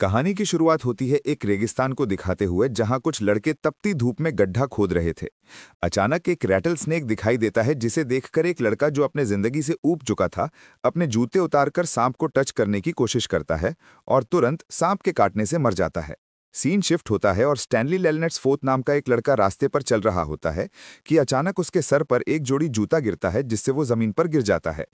कहानी की शुरुआत होती है एक रेगिस्तान को दिखाते हुए जहां कुछ लड़के तपती धूप में गड्ढा खोद रहे थे। अचानक एक रैटल स्नेक दिखाई देता है जिसे देखकर एक लड़का जो अपने जिंदगी से ऊब चुका था अपने जूते उतारकर सांप को टच करने की कोशिश करता है और तुरंत सांप के काटने से मर जाता है। सीन शिफ्ट होता है और स्टैनली लेलनेट्स फोर्थ नाम का एक लड़का रास्ते पर चल रहा होता है कि अचानक उसके सर पर एक जोड़ी जूता गिरता है जिससे वो जमीन पर गिर जाता है।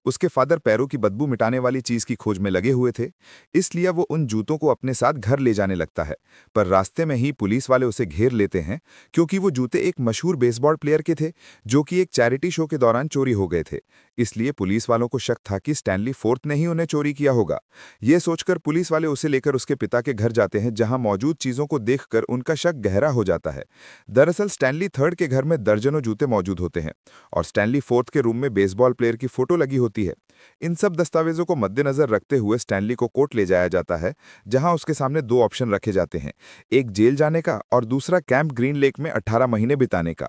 उसके फादर पैरों की बदबू मिटाने वाली चीज की खोज में लगे हुए थे, इसलिए वो उन जूतों को अपने साथ घर ले जाने लगता है। पर रास्ते में ही पुलिस वाले उसे घेर लेते हैं क्योंकि वो जूते एक मशहूर बेसबॉल प्लेयर के थे जो कि एक चैरिटी शो के दौरान चोरी हो गए थे। इसलिए पुलिस वालों को शक था कि स्टैनली फोर्थ ने ही उन्हें चोरी किया होगा। ये सोचकर पुलिस वाले उसे लेकर उसके पिता के घर जाते हैं जहां मौजूद चीजों को देखकर उनका शक गहरा हो जाता है। दरअसल स्टैनली थर्ड के घर में दर्जनों जूते मौजूद होते हैं और स्टैनली फोर्थ के रूम में बेसबॉल प्लेयर की फोटो लगी होती है। इन सब दस्तावेजों को मद्देनजर रखते हुए स्टैनली को कोर्ट ले जाया जाता है जहां उसके सामने दो ऑप्शन रखे जाते हैं, एक जेल जाने का और दूसरा कैंप ग्रीन लेक में 18 महीने बिताने का।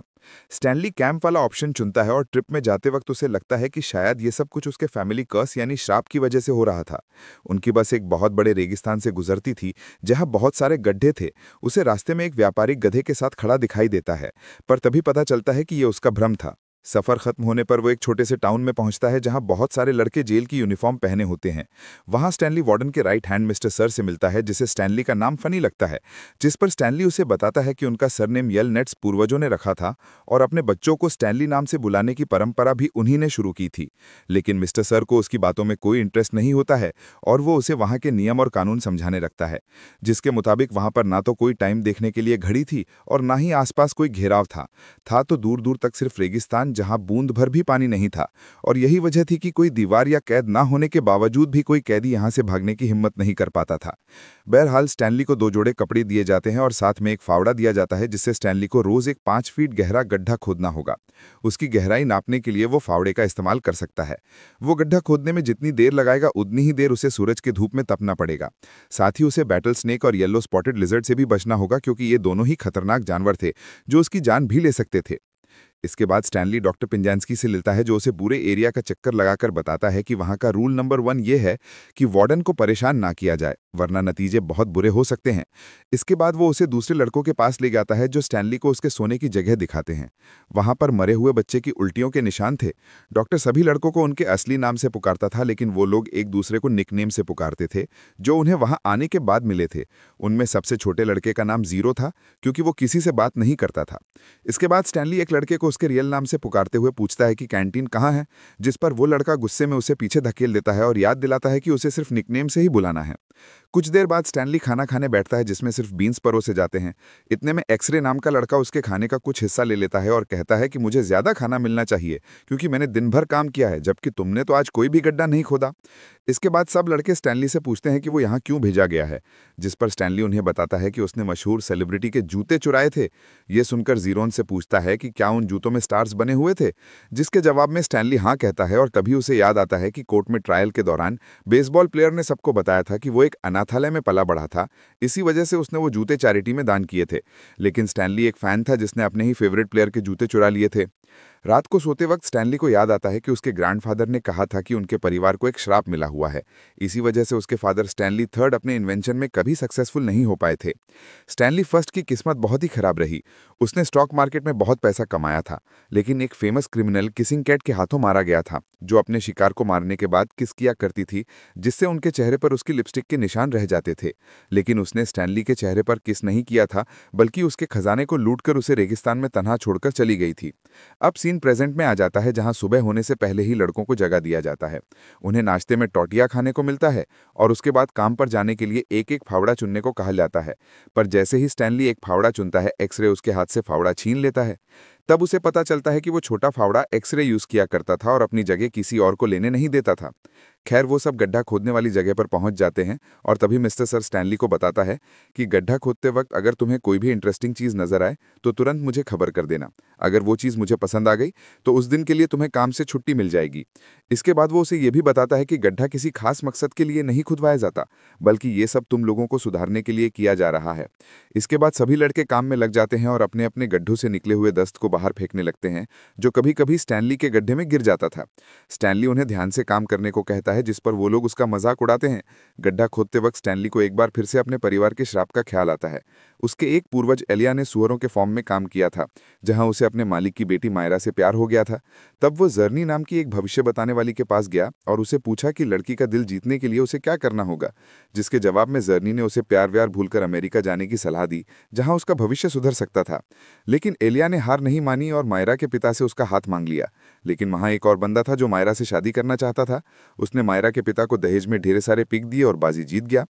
स्टैनली कैंप वाला ऑप्शन चुनता है और ट्रिप में जाते वक्त उसे लगता है कि शायद ये सब कुछ उसके फैमिली कर्स यानी श्राप की वजह से हो रहा था। उनकी बस एक बहुत बड़े रेगिस्तान से गुजरती थी जहां बहुत सारे गड्ढे थे। उसे रास्ते में एक व्यापारी गधे के साथ खड़ा दिखाई देता है, पर तभी पता चलता है कि यह उसका भ्रम था। सफर खत्म होने पर वो एक छोटे से टाउन में पहुंचता है जहां बहुत सारे लड़के जेल की यूनिफॉर्म पहने होते हैं। वहां स्टैनली वार्डन के राइट हैंड मिस्टर सर से मिलता है जिसे स्टैनली का नाम फनी लगता है, जिस पर स्टैनली उसे बताता है कि उनका सरनेम यल नेट्स पूर्वजों ने रखा था और अपने बच्चों को स्टैनली नाम से बुलाने की परंपरा भी उन्हीं ने शुरू की थी। लेकिन मिस्टर सर को उसकी बातों में कोई इंटरेस्ट नहीं होता है और वो उसे वहां के नियम और कानून समझाने लगता है, जिसके मुताबिक वहां पर ना तो कोई टाइम देखने के लिए घड़ी थी और ना ही आसपास कोई घेराव था तो दूर दूर तक सिर्फ रेगिस्तान जहां बूंद भर भी पानी नहीं था। और यही वजह थी कि कोई दीवार या कैद ना होने के बावजूद भी कोई कैदी यहां से भागने की हिम्मत नहीं कर पाता था। बहरहाल स्टैनली को 2 जोड़े कपड़े दिए जाते हैं और साथ में एक फावड़ा दिया जाता है जिससे स्टैनली को रोज एक 5 फीट गहरा गड्ढा खोदना होगा। उसकी गहराई नापने के लिए वो फावड़े का इस्तेमाल कर सकता है। वो गड्ढा खोदने में जितनी देर लगाएगा उतनी ही देर उसे सूरज की धूप में तपना पड़ेगा। साथ ही उसे बैटल स्नेक और येलो स्पॉटेड लिजर्ड से भी बचना होगा क्योंकि ये दोनों ही खतरनाक जानवर थे जो उसकी जान भी ले सकते थे। इसके बाद स्टैनली डॉक्टर पिंजांस्की से मिलता है जो उसे पूरे एरिया का चक्कर लगाकर बताता है कि वहां का रूल नंबर 1 ये है कि वार्डन को परेशान ना किया जाए वरना नतीजे बहुत बुरे हो सकते हैं। इसके बाद वो उसे दूसरे लड़कों के पास ले जाता है जो स्टैनली को उसके सोने की जगह दिखाते हैं। वहां पर मरे हुए बच्चे की उल्टियों के निशान थे। डॉक्टर सभी लड़कों को उनके असली नाम से पुकारता था लेकिन वो लोग एक दूसरे को निकनेम से पुकारते थे जो उन्हें वहां आने के बाद मिले थे। उनमें सबसे छोटे लड़के का नाम जीरो था क्योंकि वो किसी से बात नहीं करता था। इसके बाद स्टैनली एक लड़के को उसके रियल नाम से पुकारते हुए पूछता है कि कैंटीन कहाँ है, जिस पर वो लड़का गुस्से में उसे पीछे धकेल देता है और याद दिलाता है कि उसे सिर्फ निकनेम से ही बुलाना है। कुछ देर बाद स्टैनली खाना खाने बैठता है जिसमें सिर्फ बीन्स परोसे जाते हैं। इतने में एक्सरे नाम का लड़का उसके खाने का कुछ हिस्सा ले लेता है और कहता है कि मुझे ज्यादा खाना मिलना चाहिए क्योंकि मैंने दिन भर काम किया है जबकि तुमने तो आज कोई भी गड्ढा नहीं खोदा। इसके बाद सब लड़के स्टैनली से पूछते हैं कि वो यहाँ क्यों भेजा गया है, जिस पर स्टैनली उन्हें बताता है कि उसने मशहूर सेलिब्रिटी के जूते चुराए थे। ये सुनकर जीरोन से पूछता है कि क्या उन जूतों में स्टार्स बने हुए थे, जिसके जवाब में स्टैनली हाँ कहता है और तभी उसे याद आता है कि कोर्ट में ट्रायल के दौरान बेसबॉल प्लेयर ने सबको बताया था कि वो एक अनाथालय में पला बढ़ा था, इसी वजह से उसने वो जूते चैरिटी में दान किए थे। लेकिन स्टैनली एक फैन था जिसने अपने ही फेवरेट प्लेयर के जूते चुरा लिए थे। रात को सोते वक्त स्टैनली को याद आता है कि उसके ग्रैंडफादर ने कहा था कि उनके परिवार को एक श्राप मिला हुआ है। इसी वजह से उसके फादर स्टैनली थर्ड अपने इन्वेंशन में कभी सक्सेसफुल नहीं हो पाए थे। स्टैनली फर्स्ट की किस्मत बहुत ही खराब रही। उसने स्टॉक मार्केट में बहुत पैसा कमाया था लेकिन एक फेमस क्रिमिनल किसिंग कैट के हाथों मारा गया था जो अपने शिकार को मारने के बाद किस किया करती थी जिससे उनके चेहरे पर उसकी लिपस्टिक के निशान रह जाते थे। लेकिन उसने स्टैनली के चेहरे पर किस नहीं किया था बल्कि उसके खजाने को लूटकर उसे रेगिस्तान में तन्हा छोड़कर चली गई थी। अब सीन प्रेजेंट में आ जाता है जहां सुबह होने से पहले ही लड़कों को जगा दिया जाता है। उन्हें नाश्ते में टॉटिया खाने को मिलता है और उसके बाद काम पर जाने के लिए एक एक फावड़ा चुनने को कहा जाता है। पर जैसे ही स्टैनली एक फावड़ा चुनता है एक्सरे उसके हाथ से फावड़ा छीन लेता है। तब उसे पता चलता है कि वो छोटा फावड़ा एक्सरे यूज किया करता था और अपनी जगह किसी और को लेने नहीं देता था। खैर वो सब गड्ढा खोदने वाली जगह पर पहुंच जाते हैं और तभी मिस्टर सर स्टैनली को बताता है कि गड्ढा खोदते वक्त अगर तुम्हें कोई भी इंटरेस्टिंग चीज नजर आए तो तुरंत मुझे खबर कर देना। अगर वो चीज मुझे पसंद आ गई तो उस दिन के लिए तुम्हें काम से छुट्टी मिल जाएगी। इसके बाद वो उसे ये भी बताता है कि गड्ढा किसी खास मकसद के लिए नहीं खुदवाया जाता बल्कि ये सब तुम लोगों को सुधारने के लिए किया जा रहा है। इसके बाद सभी लड़के काम में लग जाते हैं और अपने अपने गड्ढों से निकले हुए दस्त को बाहर फेंकने लगते हैं जो कभी कभी स्टैनली के गड्ढे में गिर जाता था। स्टैनली उन्हें ध्यान से काम करने को कहता है जिस पर वो लोग उसका मजाक उड़ाते हैं। गड्ढा खोदते वक्त स्टैनली को एक बार फिर से अपने परिवार के श्राप का ख्याल आता है। उसके एक पूर्वज एलिया ने सुअरों के फॉर्म में काम किया था, जहां उसे अपने मालिक की बेटी मायरा से प्यार हो गया था। तब वो जर्नी नाम की एक भविष्य बताने वाली के पास गया और उसे पूछा कि लड़की का दिल जीतने के लिए उसे क्या करना होगा, जिसके जवाब में जर्नी ने उसे प्यार व्यार भूलकर अमेरिका जाने की सलाह दी, जहां उसका भविष्य सुधर सकता था। लेकिन एलिया ने हार नहीं मानी और मायरा के पिता से उसका हाथ मांग लिया। लेकिन वहां एक और बंदा था जो मायरा से शादी करना चाहता था। उसने मायरा के पिता को दहेज में ढेर सारे पिक दिए और बाजी जीत गया।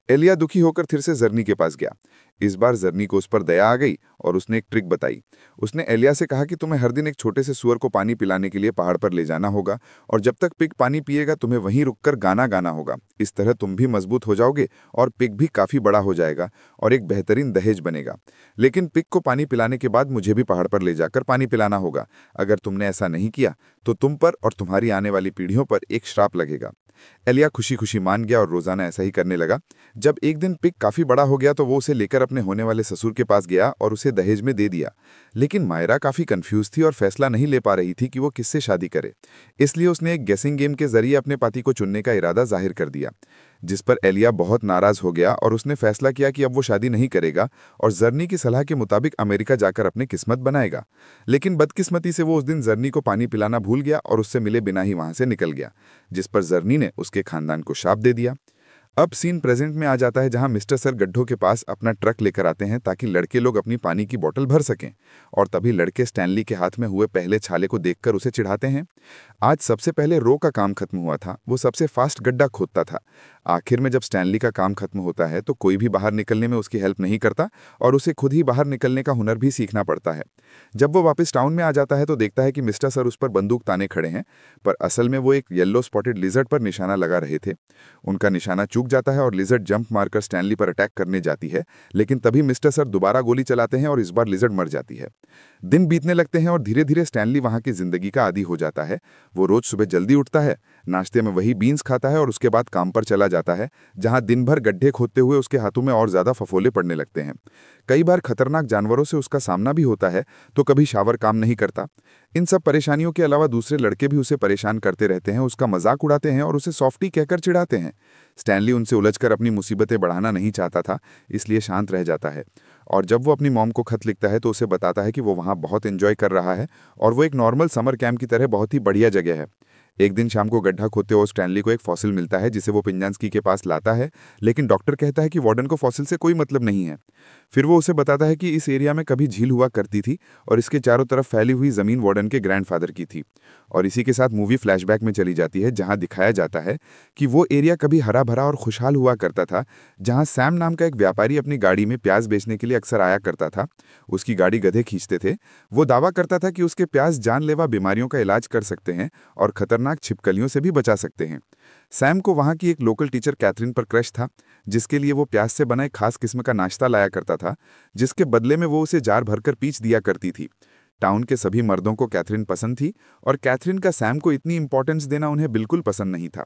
एलिया दुखी होकर फिर से जर्नी के पास गया। इस बार जर्नी को उस पर दया आ गई और उसने एक ट्रिक बताई। उसने एलिया से कहा कि तुम्हें हर दिन एक छोटे से सुअर को पानी पिलाने के लिए पहाड़ पर ले जाना होगा और जब तक पिग पानी पिएगा तुम्हें वहीं रुककर गाना गाना होगा। इस तरह तुम भी मजबूत हो जाओगे और पिग भी काफी बड़ा हो जाएगा और एक बेहतरीन दहेज बनेगा। लेकिन पिग को पानी पिलाने के बाद मुझे भी पहाड़ पर ले जाकर पानी पिलाना होगा। अगर तुमने ऐसा नहीं किया तो तुम पर और तुम्हारी आने वाली पीढ़ियों पर एक श्राप लगेगा। एलिया खुशी खुशी मान गया और रोजाना ऐसा ही करने लगा। जब एक दिन पिग काफी बड़ा हो गया तो वो उसे लेकर अपने होने वाले ससुर के पास गया और उसे दहेज में दे दिया। लेकिन मायरा काफी कंफ्यूज थी और फैसला नहीं ले पा रही थी कि वो किससे शादी करे। इसलिए उसने एक गेसिंग गेम के जरिए अपने पति को चुनने का इरादा जाहिर कर दिया, जिस पर एलिया बहुत नाराज हो गया और उसने फैसला किया कि अब वो शादी नहीं करेगा और जर्नी की सलाह के मुताबिक अमेरिका जाकर अपनी किस्मत बनाएगा। लेकिन बदकिस्मती से वो उस दिन जर्नी को पानी पिलाना भूल गया और उससे मिले बिना ही वहां से निकल गया, जिस पर जर्नी ने उसके खानदान को शाप दे दिया। अब सीन प्रेजेंट में आ जाता है, जहां मिस्टर सर गड्ढों के पास अपना ट्रक लेकर आते हैं ताकि लड़के लोग अपनी पानी की बोतल भर सकें। और तभी लड़के स्टैनली के हाथ में हुए पहले छाले को देखकर उसे चिढ़ाते हैं। आज सबसे पहले रो का काम खत्म हुआ था, वो सबसे फास्ट गड्ढा खोदता था। आखिर में जब स्टैनली का काम खत्म होता है तो कोई भी बाहर निकलने में उसकी हेल्प नहीं करता और उसे खुद ही बाहर निकलने का हुनर भी सीखना पड़ता है। जब वो वापस टाउन में आ जाता है तो देखता है कि मिस्टर सर उस पर बंदूक ताने खड़े हैं, पर असल में वो एक येलो स्पॉटेड लिजर्ड पर निशाना लगा रहे थे। उनका निशाना चूक जाता है और लिजर्ड जंप मारकर स्टैनली पर अटैक करने जाती है, लेकिन तभी मिस्टर सर दोबारा गोली चलाते हैं और इस बार लिजर्ड मर जाती है। दिन बीतने लगते हैं और धीरे धीरे स्टैनली वहां की जिंदगी का आदी हो जाता है। वो रोज सुबह जल्दी उठता है, नाश्ते में वही बीन्स खाता है और उसके बाद काम पर चला जाता है, जहां दिन भर गड्ढे खोदते हुए उसके हाथों में और ज्यादा फफोले पड़ने लगते हैं। कई बार खतरनाक जानवरों से उसका सामना भी होता है, तो कभी शावर काम नहीं करता। इन सब परेशानियों के अलावा दूसरे लड़के भी उसे परेशान करते रहते हैं, उसका मजाक उड़ाते हैं और उसे सॉफ्टी कहकर चिढ़ाते हैं। स्टैनली उनसे उलझकर अपनी मुसीबतें बढ़ाना नहीं चाहता था, इसलिए शांत रह जाता है। और जब वो अपनी मॉम को खत लिखता है तो उसे बताता है कि वो वहाँ बहुत एंजॉय कर रहा है और वो एक नॉर्मल समर कैंप की तरह बहुत ही बढ़िया जगह है। एक दिन शाम को गड्ढा खोदते हुए स्टैनली को एक फॉसिल मिलता है, जिसे वो पिंजांस्की के पास लाता है, लेकिन डॉक्टर कहता है कि वार्डन को फॉसिल से कोई मतलब नहीं है। फिर वो उसे बताता है कि इस एरिया में कभी झील हुआ करती थी और इसके चारों तरफ फैली हुई जमीन वार्डन के ग्रैंडफादर की थी। और इसी के साथ मूवी फ्लैशबैक में चली जाती है, जहां दिखाया जाता है कि वो एरिया कभी हरा भरा और खुशहाल हुआ करता था, जहां सैम नाम का एक व्यापारी अपनी गाड़ी में प्याज बेचने के लिए अक्सर आया करता था। उसकी गाड़ी गधे खींचते थे। वो दावा करता था कि उसके प्याज जानलेवा बीमारियों का इलाज कर सकते हैं और खतरनाक छिपकलियों से भी बचा सकते हैं। सैम को वहां की एक लोकल टीचर कैथरीन पर क्रश था, जिसके लिए वो प्याज से बना एक खास किस्म का नाश्ता लाया करता था, जिसके बदले में वो उसे जार भरकर पीच दिया करती थी। टाउन के सभी मर्दों को कैथरीन पसंद थी और कैथरीन का सैम को इतनी इंपॉर्टेंस देना उन्हें बिल्कुल पसंद नहीं था।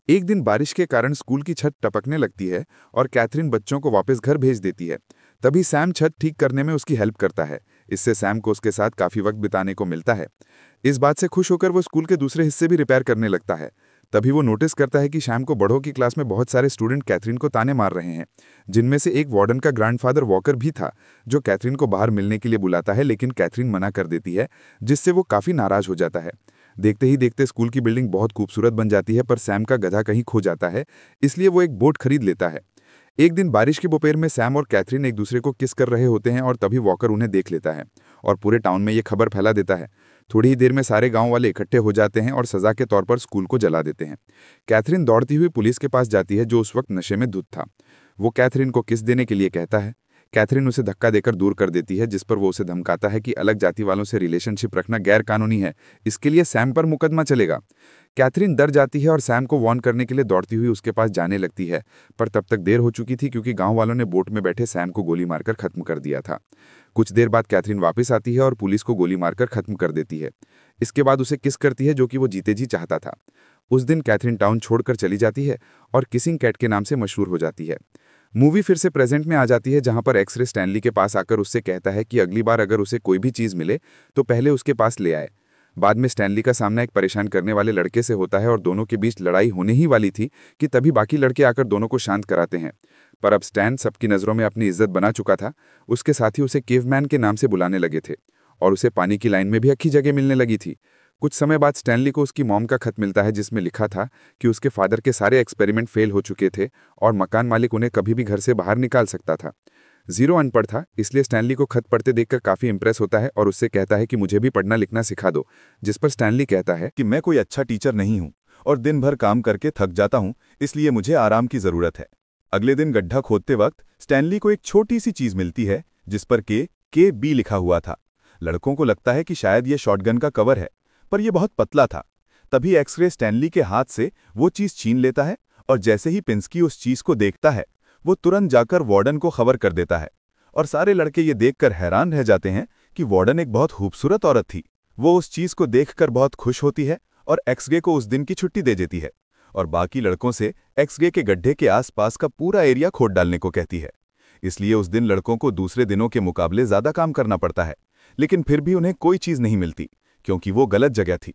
एक दिन बारिश के कारण स्कूल की छत टपकने लगती है और कैथरीन बच्चों को वापस घर भेज देती है। तभी सैम छत ठीक करने में उसकी हेल्प करता है। इससे सैम को उसके साथ काफी वक्त बिताने को मिलता है। इस बात से खुश होकर वो स्कूल के दूसरे हिस्से भी रिपेयर करने लगता है। तभी वो नोटिस करता है कि शाम को बड़ों की क्लास में बहुत सारे स्टूडेंट कैथरीन को ताने मार रहे हैं, जिनमें से एक वार्डन का ग्रैंडफादर वॉकर भी था, जो कैथरीन को बाहर मिलने के लिए बुलाता है, लेकिन कैथरीन मना कर देती है, जिससे वो काफी नाराज हो जाता है। देखते ही देखते स्कूल की बिल्डिंग बहुत खूबसूरत बन जाती है, पर सैम का गधा कहीं खो जाता है, इसलिए वो एक बोट खरीद लेता है। एक दिन बारिश के दोपहर में सैम और कैथरीन एक दूसरे को किस कर रहे होते हैं और तभी वॉकर उन्हें देख लेता है और पूरे टाउन में ये खबर फैला देता है। थोड़ी ही देर में सारे गांव वाले इकट्ठे हो जाते हैं और सजा के तौर पर स्कूल को जला देते हैं। कैथरीन दौड़ती हुई पुलिस के पास जाती है, जो उस वक्त नशे में धुत था। वो कैथरीन को किस देने के लिए कहता है। कैथरीन उसे धक्का देकर दूर कर देती है, जिस पर वो उसे धमकाता है कि अलग जाति वालों से रिलेशनशिप रखना गैर कानूनी है, इसके लिए सैम पर मुकदमा चलेगा। कैथरीन डर जाती है और सैम को वार्न करने के लिए दौड़ती हुई उसके पास जाने लगती है, पर तब तक देर हो चुकी थी, क्योंकि गांव वालों ने बोट में बैठे सैम को गोली मारकर खत्म कर दिया था। कुछ देर बाद कैथरीन वापस आती है और पुलिस को गोली मारकर खत्म कर देती है। इसके बाद उसे किस करती है, जो कि वो जीते जी चाहता था। उस दिन कैथरीन टाउन छोड़कर चली जाती है और किसिंग कैट के नाम से मशहूर हो जाती है। मूवी फिर से प्रेजेंट में आ जाती है, जहां पर एक्सरे स्टैनली के पास आकर उससे कहता है कि अगली बार अगर उसे कोई भी चीज मिले तो पहले उसके पास ले आए। बाद में स्टैनली का सामना एक परेशान करने वाले लड़के से होता है और दोनों के बीच लड़ाई होने ही वाली थी कि तभी बाकी लड़के आकर दोनों को शांत कराते हैं। पर अब स्टैन सबकी नज़रों में अपनी इज्जत बना चुका था। उसके साथी उसे केवमैन के नाम से बुलाने लगे थे और उसे पानी की लाइन में भी अच्छी जगह मिलने लगी थी। कुछ समय बाद स्टैनली को उसकी मॉम का खत मिलता है जिसमें लिखा था कि उसके फादर के सारे एक्सपेरिमेंट फेल हो चुके थे और मकान मालिक उन्हें कभी भी घर से बाहर निकाल सकता था। जीरो अनपढ़ था, इसलिए स्टैनली को खत पढ़ते देखकर काफ़ी इंप्रेस होता है और उससे कहता है कि मुझे भी पढ़ना लिखना सिखा दो, जिस पर स्टैनली कहता है कि मैं कोई अच्छा टीचर नहीं हूं और दिन भर काम करके थक जाता हूं, इसलिए मुझे आराम की ज़रूरत है। अगले दिन गड्ढा खोदते वक्त स्टैनली को एक छोटी सी चीज़ मिलती है जिस पर के बी लिखा हुआ था। लड़कों को लगता है कि शायद ये शॉटगन का कवर है, पर यह बहुत पतला था। तभी एक्सरे स्टैनली के हाथ से वो चीज़ छीन लेता है और जैसे ही पिंस्की उस चीज़ को देखता है वो तुरंत जाकर वार्डन को खबर कर देता है और सारे लड़के ये देखकर हैरान रह जाते हैं कि वार्डन एक बहुत खूबसूरत औरत थी। वो उस चीज़ को देखकर बहुत खुश होती है और एक्सरे को उस दिन की छुट्टी दे देती है और बाकी लड़कों से एक्सरे के गड्ढे के आसपास का पूरा एरिया खोद डालने को कहती है। इसलिए उस दिन लड़कों को दूसरे दिनों के मुकाबले ज़्यादा काम करना पड़ता है, लेकिन फिर भी उन्हें कोई चीज़ नहीं मिलती क्योंकि वो गलत जगह थी।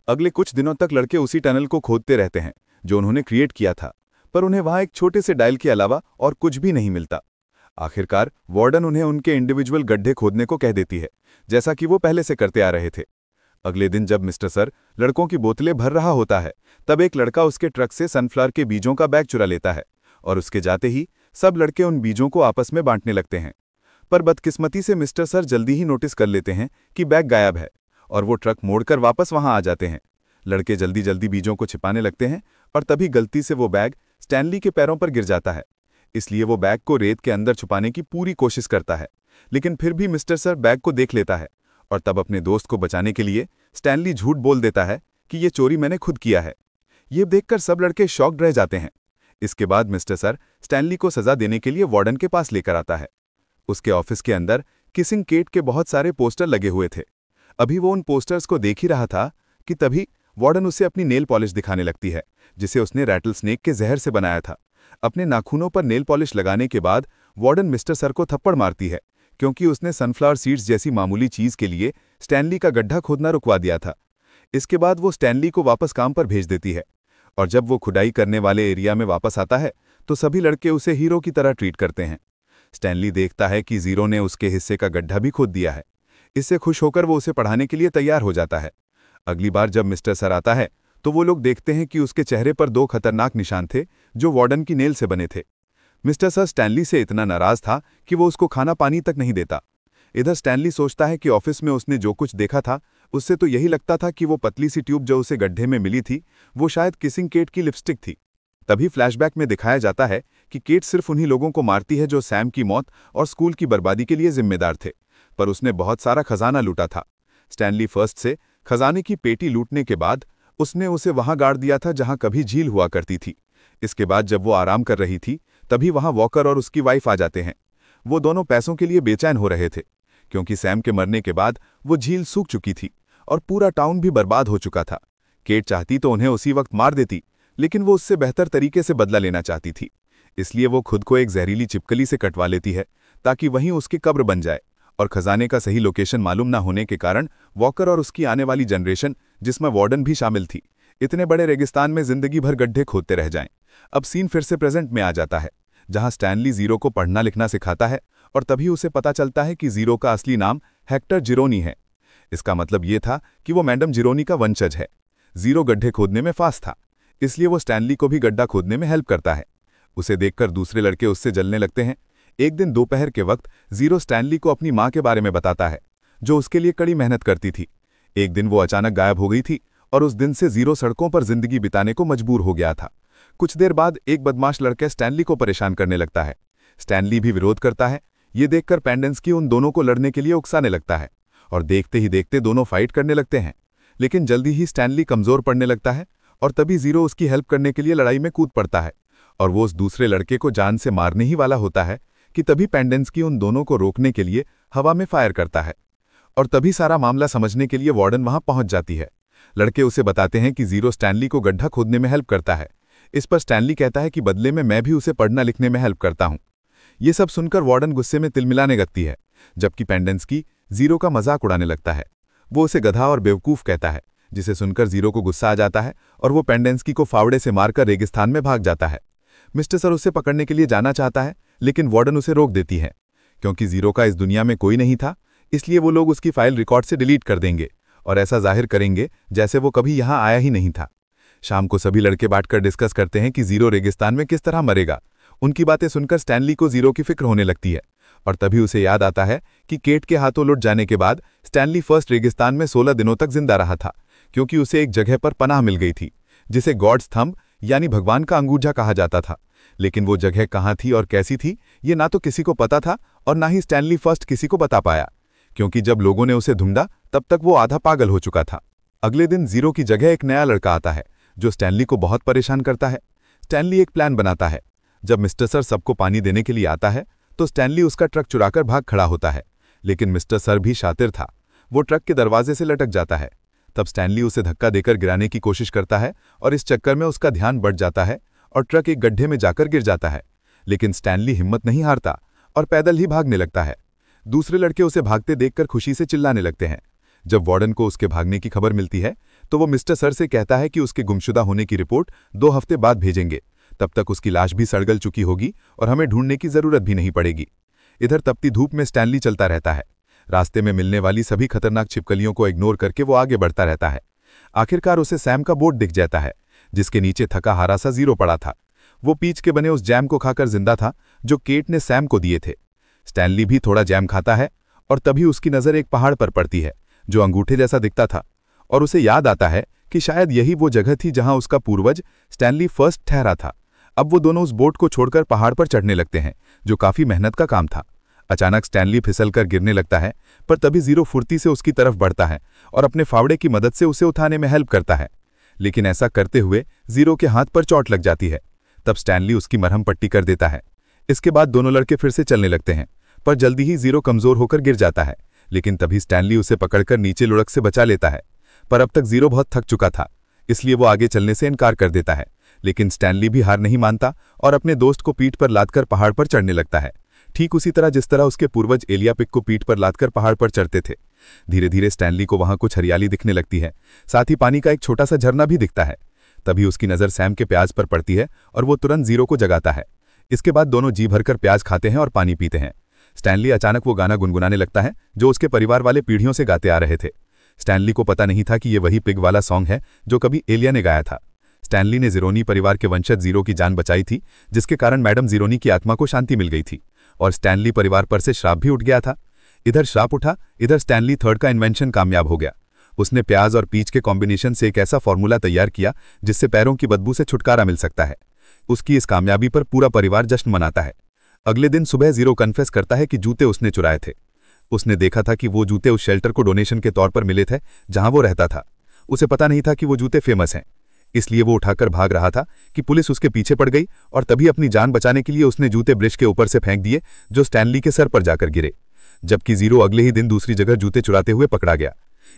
अगले कुछ दिनों तक लड़के उसी टनल को खोदते रहते हैं जो उन्होंने क्रिएट किया था, पर उन्हें वहां एक छोटे से डायल के अलावा और कुछ भी नहीं मिलता। आखिरकार वार्डन उन्हें उनके इंडिविजुअल गड्ढे खोदने को कह देती है, जैसा कि वो पहले से करते आ रहे थे। अगले दिन जब मिस्टर सर लड़कों की बोतलें भर रहा होता है, तब एक लड़का उसके ट्रक से सनफ्लावर के बीजों का बैग चुरा लेता है और उसके जाते ही सब लड़के उन बीजों को आपस में बांटने लगते हैं। पर बदकिस्मती से मिस्टर सर जल्दी ही नोटिस कर लेते हैं कि बैग गायब है और वो ट्रक मोड़कर वापस वहां आ जाते हैं। लड़के जल्दी जल्दी बीजों को छिपाने लगते हैं और तभी गलती से वो बैग स्टैनली के पैरों पर गिर जाता है। इसलिए वो बैग को रेत के अंदर छुपाने की पूरी कोशिश करता है, लेकिन फिर भी मिस्टर सर बैग को देख लेता है और तब अपने दोस्त को बचाने के लिए स्टैनली झूठ बोल देता है कि ये चोरी मैंने खुद किया है। ये देखकर सब लड़के शॉक्ड रह जाते हैं। इसके बाद मिस्टर सर स्टैनली को सजा देने के लिए वार्डन के पास लेकर आता है। उसके ऑफिस के अंदर किसिंग केट के बहुत सारे पोस्टर लगे हुए थे। अभी वो उन पोस्टर्स को देख ही रहा था कि तभी वार्डन उसे अपनी नेल पॉलिश दिखाने लगती है जिसे उसने रैटल स्नेक के जहर से बनाया था। अपने नाखूनों पर नेल पॉलिश लगाने के बाद वार्डन मिस्टर सर को थप्पड़ मारती है क्योंकि उसने सनफ्लावर सीड्स जैसी मामूली चीज के लिए स्टैनली का गड्ढा खोदना रुकवा दिया था। इसके बाद वो स्टैनली को वापस काम पर भेज देती है और जब वो खुदाई करने वाले एरिया में वापस आता है तो सभी लड़के उसे हीरो की तरह ट्रीट करते हैं। स्टैनली देखता है कि जीरो ने उसके हिस्से का गड्ढा भी खोद दिया है। इससे खुश होकर वो उसे पढ़ाने के लिए तैयार हो जाता है। अगली बार जब मिस्टर सर आता है तो वो लोग देखते हैं कि उसके चेहरे पर 2 खतरनाक निशान थे जो वार्डन की नेल से बने थे। मिस्टर सर स्टैनली से इतना नाराज था कि वो उसको खाना पानी तक नहीं देता। इधर स्टैनली सोचता है कि ऑफिस में उसने जो कुछ देखा था उससे तो यही लगता था कि वो पतली सी ट्यूब जो उसे गड्ढे में मिली थी वो शायद किसिंग केट की लिपस्टिक थी। तभी फ्लैशबैक में दिखाया जाता है कि केट सिर्फ उन्हीं लोगों को मारती है जो सैम की मौत और स्कूल की बर्बादी के लिए जिम्मेदार थे, पर उसने बहुत सारा खजाना लूटा था। स्टैनली फर्स्ट से खजाने की पेटी लूटने के बाद उसने उसे वहां गाड़ दिया था जहां कभी झील हुआ करती थी। इसके बाद जब वो आराम कर रही थी तभी वहां वॉकर और उसकी वाइफ आ जाते हैं। वो दोनों पैसों के लिए बेचैन हो रहे थे क्योंकि सैम के मरने के बाद वो झील सूख चुकी थी और पूरा टाउन भी बर्बाद हो चुका था। केट चाहती तो उन्हें उसी वक्त मार देती, लेकिन वो उससे बेहतर तरीके से बदला लेना चाहती थी। इसलिए वो खुद को एक जहरीली छिपकली से कटवा लेती है ताकि वहीं उसकी कब्र बन जाए और खजाने का सही लोकेशन मालूम ना होने के कारण वॉकर और उसकी आने वाली जनरेशन, जिसमें वार्डन भी शामिल थी, इतने बड़े रेगिस्तान में जिंदगी भर गड्ढे खोदते रह जाएं। अब सीन फिर से प्रेजेंट में आ जाता है जहां स्टैनली जीरो को पढ़ना लिखना सिखाता है और तभी उसे पता चलता है कि जीरो का असली नाम हेक्टर जिरोनी है। इसका मतलब ये था कि वो मैडम जिरोनी का वंशज है। जीरो गड्ढे खोदने में फास्ट था, इसलिए वो स्टैनली को भी गड्ढा खोदने में हेल्प करता है। उसे देखकर दूसरे लड़के उससे जलने लगते हैं। एक दिन दोपहर के वक्त जीरो स्टैनली को अपनी मां के बारे में बताता है जो उसके लिए कड़ी मेहनत करती थी। एक दिन वो अचानक गायब हो गई थी और उस दिन से जीरो सड़कों पर जिंदगी बिताने को मजबूर हो गया था। कुछ देर बाद एक बदमाश लड़का स्टैनली को परेशान करने लगता है। स्टैनली भी विरोध करता है। ये देखकर पेंडेंस्की उन दोनों को लड़ने के लिए उकसाने लगता है और देखते ही देखते दोनों फाइट करने लगते हैं। लेकिन जल्दी ही स्टैनली कमजोर पड़ने लगता है और तभी जीरो उसकी हेल्प करने के लिए लड़ाई में कूद पड़ता है और वो उस दूसरे लड़के को जान से मारने ही वाला होता है कि तभी पेंडेंस्की उन दोनों को रोकने के लिए हवा में फायर करता है और तभी सारा मामला समझने के लिए वार्डन वहां पहुंच जाती है। लड़के उसे बताते हैं कि जीरो स्टैनली को गड्ढा खोदने में हेल्प करता है। इस पर स्टैनली कहता है कि बदले में मैं भी उसे पढ़ना लिखने में हेल्प करता हूं। ये सब सुनकर वार्डन गुस्से में तिलमिलाने लगती है, जबकि पेंडेंस्की जीरो का मजाक उड़ाने लगता है। वो उसे गधा और बेवकूफ़ कहता है, जिसे सुनकर जीरो को गुस्सा आ जाता है और वो पेंडेंस्की को फावड़े से मारकर रेगिस्तान में भाग जाता है। मिस्टर सर उसे पकड़ने के लिए जाना चाहता है, लेकिन वार्डन उसे रोक देती है। क्योंकि जीरो का इस दुनिया में कोई नहीं था, इसलिए वो लोग उसकी फाइल रिकॉर्ड से डिलीट कर देंगे और ऐसा जाहिर करेंगे जैसे वो कभी यहाँ आया ही नहीं था। शाम को सभी लड़के बांटकर डिस्कस करते हैं कि जीरो रेगिस्तान में किस तरह मरेगा। उनकी बातें सुनकर स्टैनली को जीरो की फिक्र होने लगती है और तभी उसे याद आता है कि केट के हाथों लुट जाने के बाद स्टैनली फर्स्ट रेगिस्तान में 16 दिनों तक जिंदा रहा था, क्योंकि उसे एक जगह पर पनाह मिल गई थी जिसे गॉड्स थंब यानी भगवान का अंगूठा कहा जाता था। लेकिन वो जगह कहाँ थी और कैसी थी ये ना तो किसी को पता था और ना ही स्टैनली फर्स्ट किसी को बता पाया, क्योंकि जब लोगों ने उसे ढूंढा तब तक वो आधा पागल हो चुका था। अगले दिन जीरो की जगह एक नया लड़का आता है जो स्टैनली को बहुत परेशान करता है। स्टैनली एक प्लान बनाता है। जब मिस्टर सर सबको पानी देने के लिए आता है तो स्टैनली उसका ट्रक चुराकर भाग खड़ा होता है, लेकिन मिस्टर सर भी शातिर था, वो ट्रक के दरवाजे से लटक जाता है। तब स्टैनली उसे धक्का देकर गिराने की कोशिश करता है और इस चक्कर में उसका ध्यान बढ़ जाता है और ट्रक एक गड्ढे में जाकर गिर जाता है। लेकिन स्टैनली हिम्मत नहीं हारता और पैदल ही भागने लगता है। दूसरे लड़के उसे भागते देखकर खुशी से चिल्लाने लगते हैं। जब वार्डन को उसके भागने की खबर मिलती है तो वो मिस्टर सर से कहता है कि उसके गुमशुदा होने की रिपोर्ट 2 हफ्ते बाद भेजेंगे, तब तक उसकी लाश भी सड़गल चुकी होगी और हमें ढूंढने की जरूरत भी नहीं पड़ेगी। इधर तपती धूप में स्टैनली चलता रहता है। रास्ते में मिलने वाली सभी खतरनाक छिपकलियों को इग्नोर करके वो आगे बढ़ता रहता है। आखिरकार उसे सैम का बोट दिख जाता है, जिसके नीचे थका हारा सा जीरो पड़ा था। वो पीच के बने उस जैम को खाकर जिंदा था जो केट ने सैम को दिए थे। स्टैनली भी थोड़ा जैम खाता है और तभी उसकी नज़र एक पहाड़ पर पड़ती है जो अंगूठे जैसा दिखता था, और उसे याद आता है कि शायद यही वो जगह थी जहां उसका पूर्वज स्टैनली फर्स्ट ठहरा था। अब वो दोनों उस बोट को छोड़कर पहाड़ पर चढ़ने लगते हैं, जो काफी मेहनत का काम था। अचानक स्टैनली फिसलकर गिरने लगता है, पर तभी जीरो फुर्ती से उसकी तरफ बढ़ता है और अपने फावड़े की मदद से उसे उठाने में हेल्प करता है। लेकिन ऐसा करते हुए जीरो के हाथ पर चोट लग जाती है। तब स्टैनली उसकी मरहम पट्टी कर देता है। इसके बाद दोनों लड़के फिर से चलने लगते हैं, पर जल्दी ही जीरो कमजोर होकर गिर जाता है। लेकिन तभी स्टैनली उसे पकड़कर नीचे लुढ़क से बचा लेता है, पर अब तक जीरो बहुत थक चुका था, इसलिए वो आगे चलने से इनकार कर देता है। लेकिन स्टैनली भी हार नहीं मानता और अपने दोस्त को पीठ पर लादकर पहाड़ पर चढ़ने लगता है, ठीक उसी तरह जिस तरह उसके पूर्वज एलिया पिक को पीठ पर लादकर पहाड़ पर चढ़ते थे। धीरे धीरे स्टैनली को वहां कुछ हरियाली दिखने लगती है, साथ ही पानी का एक छोटा सा झरना भी दिखता है। तभी उसकी नज़र सैम के प्याज पर पड़ती है और वो तुरंत जीरो को जगाता है। इसके बाद दोनों जी भरकर प्याज खाते हैं और पानी पीते हैं। स्टैनली अचानक वो गाना गुनगुनाने लगता है जो उसके परिवार वाले पीढ़ियों से गाते आ रहे थे। स्टैनली को पता नहीं था कि ये वही पिग वाला सॉन्ग है जो कभी एलिया ने गाया था। स्टैनली ने ज़ीरोनी परिवार के वंशज जीरो की जान बचाई थी, जिसके कारण मैडम ज़ीरोनी की आत्मा को शांति मिल गई थी और स्टैनली परिवार पर से श्राप भी उठ गया था। इधर श्राप उठा, इधर स्टैनली थर्ड का इन्वेंशन कामयाब हो गया। उसने प्याज और पीच के कॉम्बिनेशन से एक ऐसा फॉर्मूला तैयार किया जिससे पैरों की बदबू से छुटकारा मिल सकता है। उसकी इस कामयाबी पर पूरा परिवार जश्न मनाता है। अगले दिन सुबह जीरो कन्फेस करता है कि जूते उसने चुराए थे। उसने देखा था कि वो जूते उस शेल्टर को डोनेशन के तौर पर मिले थे जहां वो रहता था। उसे पता नहीं था कि वो जूते फेमस हैं, इसलिए वो उठाकर भाग रहा था कि पुलिस उसके पीछे पड़ गई और तभी अपनी जान बचाने के लिए उसने जूते ब्रिज के ऊपर से फेंक दिए जो स्टैनली के सर पर जाकर गिरे, जबकि जीरो अगले ही दिन दूसरी जगह जूते चुराते हुए पकड़ा गया।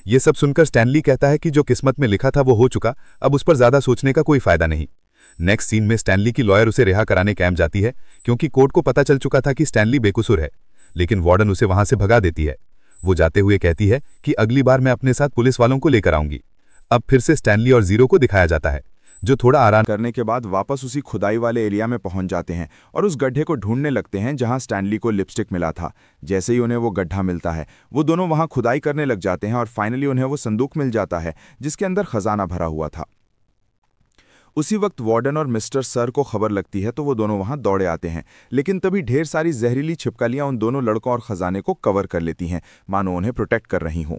ये सब सुनकर स्टैनली कहता है कि जो किस्मत में लिखा था वो हो चुका, अब उस पर ज्यादा सोचने का कोई फायदा नहीं। नेक्स्ट सीन में स्टैनली की लॉयर उसे रिहा कराने कैंप जाती है, क्योंकि कोर्ट को पता चल चुका था कि स्टैनली बेकसूर है, लेकिन वार्डन उसे वहां से भगा देती है। वो जाते हुए कहती है कि अगली बार मैं अपने साथ पुलिस वालों को लेकर आऊंगी। अब फिर से स्टैनली और जीरो को दिखाया जाता है, जो थोड़ा आराम करने के बाद वापस उसी खुदाई वाले एरिया में पहुंच जाते हैं और उस गड्ढे को ढूंढने लगते हैं जहां स्टैनली को लिपस्टिक मिला था। जैसे ही उन्हें वो गड्ढा मिलता है, वो दोनों वहां खुदाई करने लग जाते हैं और फाइनली उन्हें वो संदूक मिल जाता है जिसके अंदर खजाना भरा हुआ था। उसी वक्त वार्डन और मिस्टर सर को खबर लगती है तो वो दोनों वहां दौड़े आते हैं, लेकिन तभी ढेर सारी जहरीली छिपकलियां उन दोनों लड़कों और खजाने को कवर कर लेती हैं, मानो उन्हें प्रोटेक्ट कर रही हों।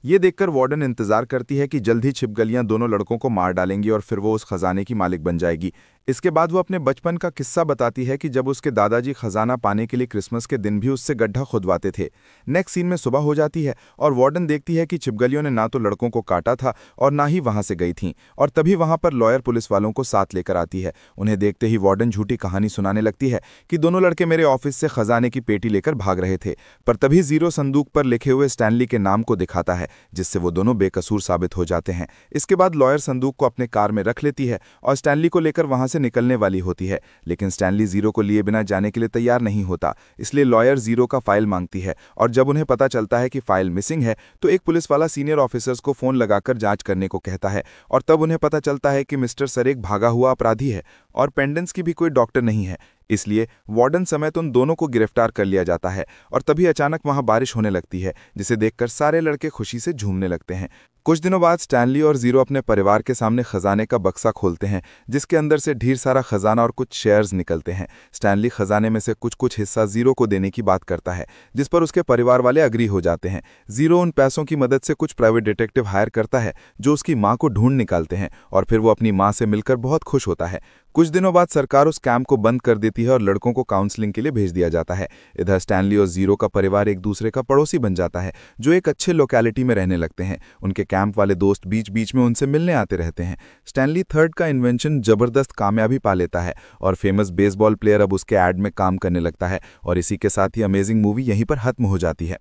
ये देखकर वार्डन इंतजार करती है कि जल्द ही छिपकलियां दोनों लड़कों को मार डालेंगी और फिर वो उस खजाने की मालिक बन जाएगी। इसके बाद वो अपने बचपन का किस्सा बताती है कि जब उसके दादाजी खजाना पाने के लिए क्रिसमस के दिन भी उससे गड्ढा खुदवाते थे। नेक्स्ट सीन में सुबह हो जाती है और वार्डन देखती है कि छिपकलियों ने ना तो लड़कों को काटा था और ना ही वहां से गई थीं, और तभी वहां पर लॉयर पुलिस वालों को साथ लेकर आती है। उन्हें देखते ही वार्डन झूठी कहानी सुनाने लगती है कि दोनों लड़के मेरे ऑफिस से खजाने की पेटी लेकर भाग रहे थे, पर तभी जीरो संदूक पर लिखे हुए स्टैनली के नाम को दिखाता है जिससे वो दोनों बेकसूर साबित हो जाते हैं। इसके बाद लॉयर संदूक को अपने कार में रख लेती है और स्टैनली को लेकर वहां से निकलने वाली होती है, लेकिन स्टैनली जीरो को लिए बिना जाने के लिए तैयार नहीं होता। इसलिए लॉयर जीरो का फाइल मांगती है और जब उन्हें पता चलता है कि फाइल मिसिंग है तो एक पुलिस वाला सीनियर ऑफिसर्स को फोन लगाकर जांच करने को कहता है और तब उन्हें पता चलता है कि मिस्टर सर एक भागा हुआ अपराधी है और पेंडेंस की भी कोई डॉक्टर नहीं है। इसलिए वार्डन समेत उन दोनों को गिरफ्तार कर लिया जाता है और तभी अचानक वहां बारिश होने लगती है, जिसे देखकर सारे लड़के खुशी से झूमने लगते हैं। कुछ दिनों बाद स्टैनली और जीरो अपने परिवार के सामने खजाने का बक्सा खोलते हैं, जिसके अंदर से ढेर सारा खजाना और कुछ शेयर्स निकलते हैं। स्टैनली खजाने में से कुछ हिस्सा जीरो को देने की बात करता है, जिस पर उसके परिवार वाले अग्री हो जाते हैं। जीरो उन पैसों की मदद से कुछ प्राइवेट डिटेक्टिव हायर करता है जो उसकी मां को ढूंढ निकालते हैं और फिर वो अपनी मां से मिलकर बहुत खुश होता है। कुछ दिनों बाद सरकार उस कैंप को बंद कर देती है और लड़कों को काउंसलिंग के लिए भेज दिया जाता है। इधर स्टैनली और जीरो का परिवार एक दूसरे का पड़ोसी बन जाता है, जो एक अच्छे लोकेलिटी में रहने लगते हैं। उनके कैंप वाले दोस्त बीच बीच में उनसे मिलने आते रहते हैं। स्टैनली थर्ड का इन्वेंशन जबरदस्त कामयाबी पा लेता है और फेमस बेसबॉल प्लेयर अब उसके एड में काम करने लगता है और इसी के साथ ही अमेजिंग मूवी यहीं पर खत्म हो जाती है।